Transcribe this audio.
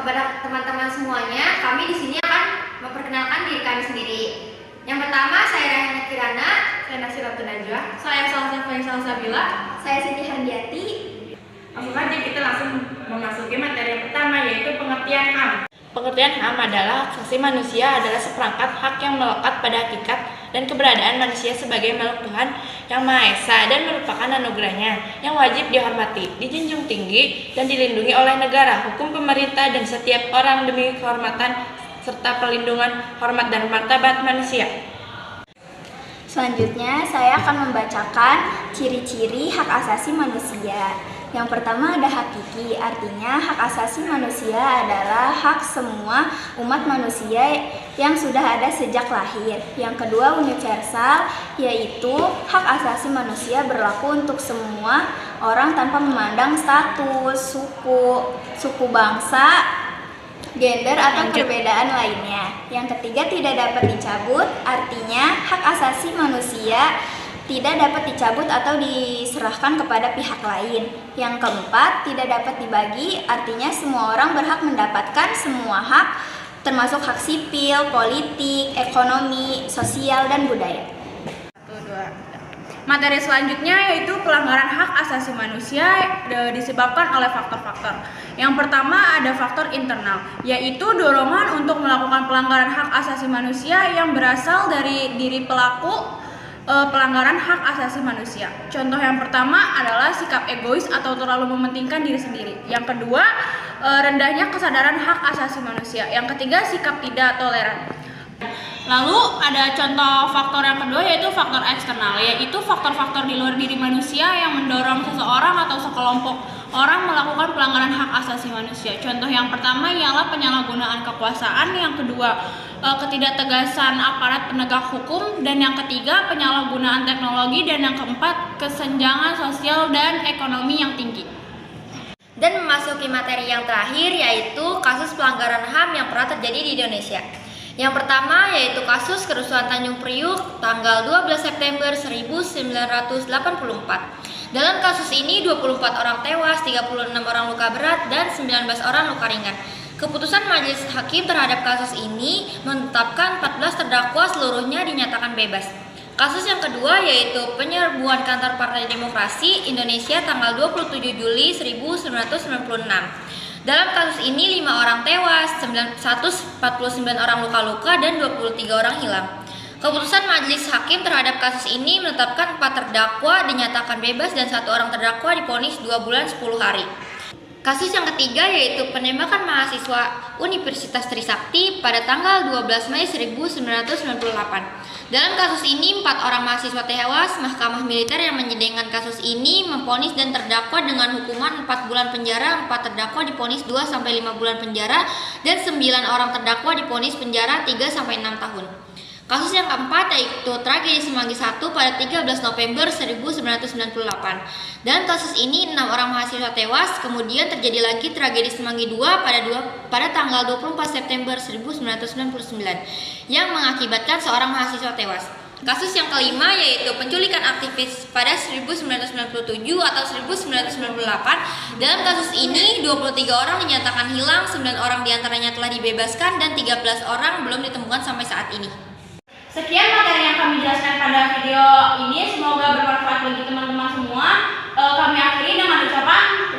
kepada teman-teman semuanya, kami di sini akan memperkenalkan diri kami sendiri. Yang pertama, saya Rayhana Kirana. Saya Nasiratun Najwa. Saya Salsa Faisal Sabila. Saya Siti Handiati. Langsung aja kita langsung memasuki materi yang pertama, yaitu pengertian HAM. Pengertian HAM adalah hak asasi manusia adalah seperangkat hak yang melekat pada hakikat dan keberadaan manusia sebagai makhluk Tuhan yang Maha Esa dan merupakan anugerahnya yang wajib dihormati, dijunjung tinggi, dan dilindungi oleh negara, hukum pemerintah, dan setiap orang demi kehormatan serta perlindungan hormat dan martabat manusia. Selanjutnya, saya akan membacakan ciri-ciri hak asasi manusia. Yang pertama ada hakiki, artinya hak asasi manusia adalah hak semua umat manusia yang sudah ada sejak lahir. Yang kedua universal, yaitu hak asasi manusia berlaku untuk semua orang tanpa memandang status, suku bangsa, gender atau perbedaan lainnya. Yang ketiga tidak dapat dicabut, artinya hak asasi manusia tidak dapat dicabut atau diserahkan kepada pihak lain. Yang keempat, tidak dapat dibagi, artinya semua orang berhak mendapatkan semua hak, termasuk hak sipil, politik, ekonomi, sosial, dan budaya. Materi selanjutnya yaitu pelanggaran hak asasi manusia disebabkan oleh faktor-faktor. Yang pertama ada faktor internal, yaitu dorongan untuk melakukan pelanggaran hak asasi manusia yang berasal dari diri pelaku pelanggaran hak asasi manusia. Contoh yang pertama adalah sikap egois atau terlalu mementingkan diri sendiri. Yang kedua, rendahnya kesadaran hak asasi manusia. Yang ketiga, sikap tidak toleran. Lalu ada contoh faktor yang kedua, yaitu faktor eksternal, yaitu faktor-faktor di luar diri manusia yang mendorong seseorang atau sekelompok orang melakukan pelanggaran hak asasi manusia. Contoh yang pertama ialah penyalahgunaan kekuasaan, yang kedua ketidaktegasan aparat penegak hukum, dan yang ketiga penyalahgunaan teknologi, dan yang keempat kesenjangan sosial dan ekonomi yang tinggi. Dan memasuki materi yang terakhir, yaitu kasus pelanggaran HAM yang pernah terjadi di Indonesia. Yang pertama yaitu kasus kerusuhan Tanjung Priuk tanggal 12 September 1984. Dalam kasus ini 24 orang tewas, 36 orang luka berat, dan 19 orang luka ringan. Keputusan majelis hakim terhadap kasus ini menetapkan 14 terdakwa seluruhnya dinyatakan bebas. Kasus yang kedua yaitu penyerbuan kantor Partai Demokrasi Indonesia tanggal 27 Juli 1996. Dalam kasus ini 5 orang tewas, 149 orang luka-luka, dan 23 orang hilang. Keputusan majelis hakim terhadap kasus ini menetapkan 4 terdakwa dinyatakan bebas dan 1 orang terdakwa divonis 2 bulan 10 hari. Kasus yang ketiga yaitu penembakan mahasiswa Universitas Trisakti pada tanggal 12 Mei 1998. Dalam kasus ini 4 orang mahasiswa tewas. Mahkamah Militer yang menyidangkan kasus ini memvonis dan terdakwa dengan hukuman 4 bulan penjara, 4 terdakwa divonis 2-5 bulan penjara, dan 9 orang terdakwa divonis penjara 3-6 tahun. Kasus yang keempat yaitu tragedi Semanggi 1 pada 13 November 1998. Dalam kasus ini 6 orang mahasiswa tewas, kemudian terjadi lagi tragedi Semanggi 2 pada tanggal 24 September 1999 yang mengakibatkan seorang mahasiswa tewas. Kasus yang kelima yaitu penculikan aktivis pada 1997 atau 1998. Dalam kasus ini 23 orang dinyatakan hilang, 9 orang diantaranya telah dibebaskan, dan 13 orang belum ditemukan sampai saat ini. Sekian materi yang kami jelaskan pada video ini, semoga bermanfaat bagi teman-teman semua. Kami akhiri dengan ucapan